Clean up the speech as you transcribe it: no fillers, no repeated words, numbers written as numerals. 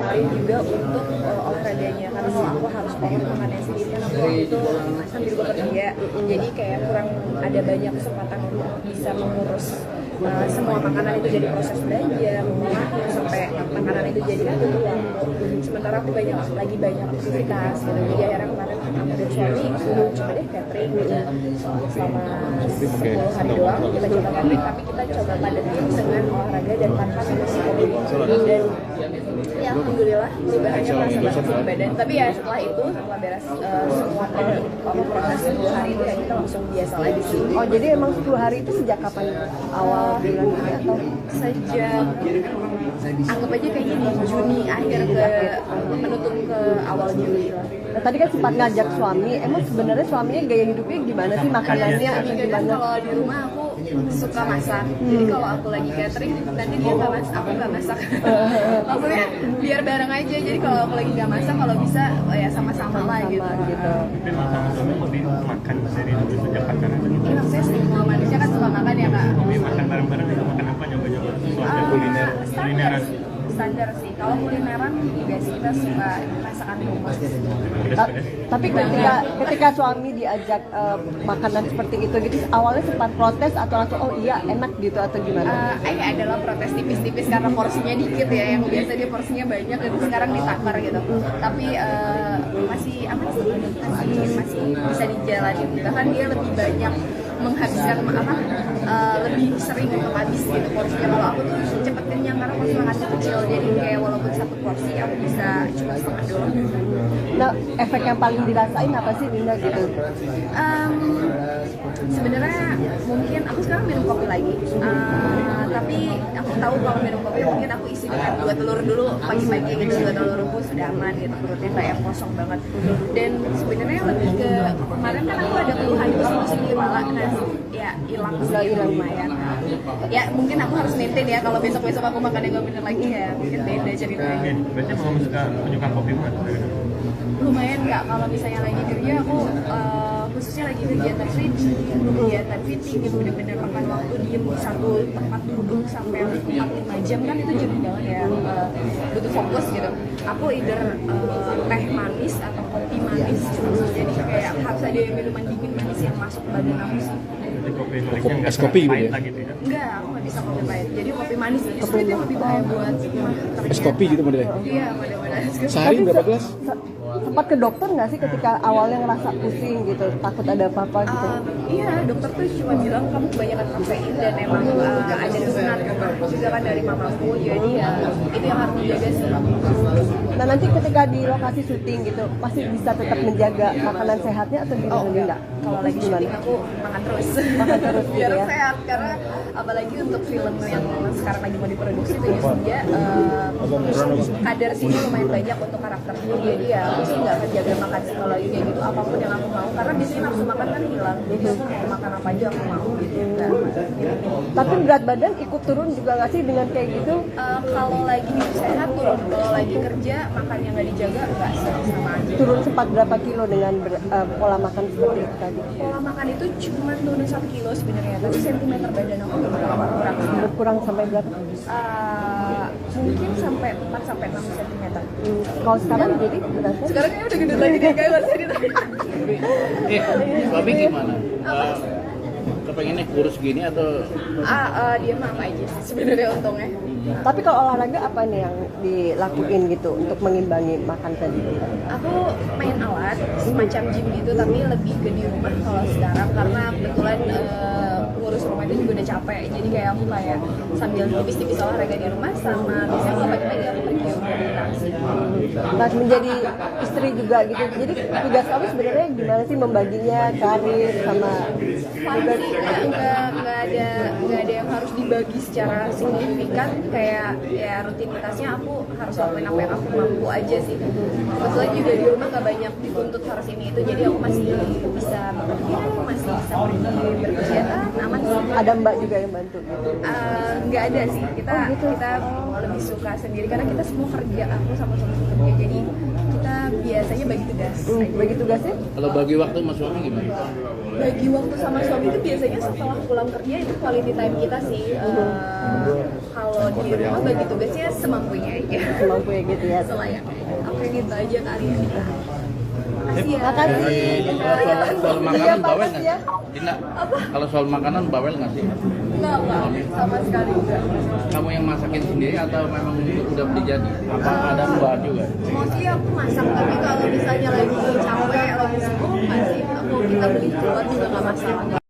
pengaruh juga untuk olahraganya, karena kalau aku harus olah makannya sendiri kan aku itu sambil bekerja, jadi kayak kurang ada banyak kesempatan untuk bisa mengurus semua makanan itu jadi proses belanja, mengolahnya sampai makanan itu jadi butuh waktu. Sementara aku lagi banyak aktivitas gitu. Jadi akhirnya kemarin aku dan suami coba deh catering gitu selama 10 hari doang kita coba catering, tapi kita coba padatin dengan olahraga dan tanpa sama psikologi. Dan ya alhamdulillah perubahannya terasa banget di badan. Tapi ya setelah itu, setelah beres semua proses 10 hari itu ya kita langsung biasa lagi sih. Oh jadi emang 10 hari itu sejak kapan awal bulan ini atau sejak anggap aja kayak gini Juni akhir ke menutup ke awal Juli lah. Nah, tadi kan sempat ngajak suami, emang sebenarnya suaminya gaya hidupnya gimana sih, makanannya atau Kadang gimana? kalau di rumah aku suka masak, jadi kalau aku lagi catering nanti dia nggak masak, aku nggak masak. Maksudnya biar bareng aja, jadi kalau aku lagi nggak masak, kalau bisa ya sama-sama lah gitu. Tapi sama suami lebih makan dari dulu sejak kapan? Ini maksudnya semua manusia kan suka makan ya kak. Hobi makan bareng-bareng atau makan apa, nyoba-nyoba sesuatu kulineran? Standar sih, kalau kulineran biasanya kita suka masakan rumah. Tapi ketika suami diajak makanan seperti itu gitu, awalnya sempat protes atau langsung oh iya enak gitu atau gimana? Adalah protes tipis-tipis karena porsinya dikit ya, yang biasa dia porsinya banyak itu sekarang ditakar gitu. Tapi masih aman sih, masih bisa dijalani. Bahkan dia lebih banyak menghabiskan lebih sering untuk habis gitu porsinya. Kalau aku tuh cepet kenyang karena porsi makannya kecil, jadi kayak walaupun satu porsi aku bisa cuma setengah doang. Nah, efek yang paling dirasain apa sih Dinda gitu? Sebenarnya mungkin aku sekarang minum kopi lagi, tapi aku tahu kalau minum kopi mungkin aku isi dengan 2 telur dulu pagi-pagi gitu, 2 telur rebus sudah aman gitu, perutnya kayak kosong banget. Dan sebenarnya lebih ke kemarin kan aku ada keluhan itu musim di kepala, nah ya hilang lumayan. Ya mungkin aku harus maintain ya, kalau besok-besok aku makannya nggak bener lagi ya mungkin beda ceritanya. Berarti mau penyuka kopi bukan? Lumayan nggak, kalau misalnya lagi kerja aku khususnya lagi kegiatan fitting gitu, bener-bener makan waktu diem di satu tempat duduk sampai 4-5 jam kan itu jenuh banget ya, butuh fokus gitu. Aku either teh manis atau kopi manis gitu, jadi kayak harus ada minuman dingin manis yang masuk ke badan aku sih. Jadi kopi manisnya nggak Es kopi gitu ya? gitu ya? Enggak, aku nggak bisa kopi pahit, jadi kopi manis justru itu yang lebih bahaya buat Es kopi gitu modelnya? Iya, mudah-mudahan. Sehari berapa gelas? Sempat ke dokter nggak sih ketika awalnya ngerasa pusing gitu, takut ada apa-apa gitu? Iya, dokter tuh cuma bilang kamu kebanyakan kafein dan emang ada kesenat juga kan dari mamaku, jadi ya itu yang harus dijaga sih. Nah nanti ketika di lokasi syuting gitu, masih bisa tetap menjaga makanan sehatnya atau gimana Dinda? Kalau lagi syuting aku makan terus, biar gitu ya? sehat, karena apalagi untuk film yang sekarang lagi mau diproduksi itu dia kadar sini lumayan banyak untuk karakternya, jadi ya aku sih nggak akan jaga makan psikologi kayak gitu, apapun yang aku mau, karena biasanya nafsu makan kan hilang, jadi aku mau makan apa aja aku mau gitu. Tapi berat badan ikut turun juga nggak sih dengan kayak gitu? Kalau lagi sehat turun, kalau lagi kerja makan yang nggak dijaga nggak sih, sama aja. Turun sempat berapa kilo dengan pola makan seperti itu tadi? Pola makan itu cuma turun 1 kilo sebenarnya, tapi sentimeter badan aku berkurang. Berkurang sampai berapa? Mungkin sampai 4-6 cm. Kalau sekarang jadi berapa? Sekarang kayaknya udah gede lagi deh, kayak nggak bisa ditanya. Suami gimana? Kepengennya kurus gini atau? Dia mah apa aja sih sebenarnya untungnya. Tapi kalau olahraga apa nih yang dilakuin gitu untuk mengimbangi makan tadi? Aku main alat semacam gym gitu, tapi lebih ke di rumah kalau sekarang, karena kebetulan ngurus rumah itu juga udah capek, jadi kayak aku kayak sambil tipis-tipis olahraga di rumah, sama biasanya kalau pagi-pagi aku pergi meditasi. Nah, menjadi istri juga gitu, jadi tugas kamu sebenarnya gimana sih membaginya karir sama Pasti nggak ada yang harus dibagi secara signifikan, kayak ya rutinitasnya aku harus lakuin apa yang aku mampu aja sih. Kebetulan juga di rumah nggak banyak dituntut harus ini itu, jadi aku masih bisa bekerja, masih bisa pergi berkegiatan, aman sih. ada mbak juga yang bantu gitu? Nggak ada sih, kita lebih suka sendiri karena kita semua kerja, aku sama suami kerja, jadi kita biasanya bagi tugas. Bagi tugasnya? Kalau bagi waktu sama suami gimana? Bagi waktu sama suami itu biasanya setelah pulang kerja itu quality time kita sih. Kalau di rumah bagi tugasnya semampunya aja. Semampunya gitu ya. Selayaknya. Oke gitu aja kali ya. Makasih ya. Makasih. Soal makanan bawel nggak? ya. Dina, kalau soal makanan bawel nggak sih? Enggak, sama sekali enggak. Kamu yang masakin sendiri atau memang udah beli jadi? Apa ada mbak juga? Mostly aku masak, tapi kalau misalnya lagi capek, lagi sibuk, nggak sih. Aku kita beli keluar juga nggak masalah.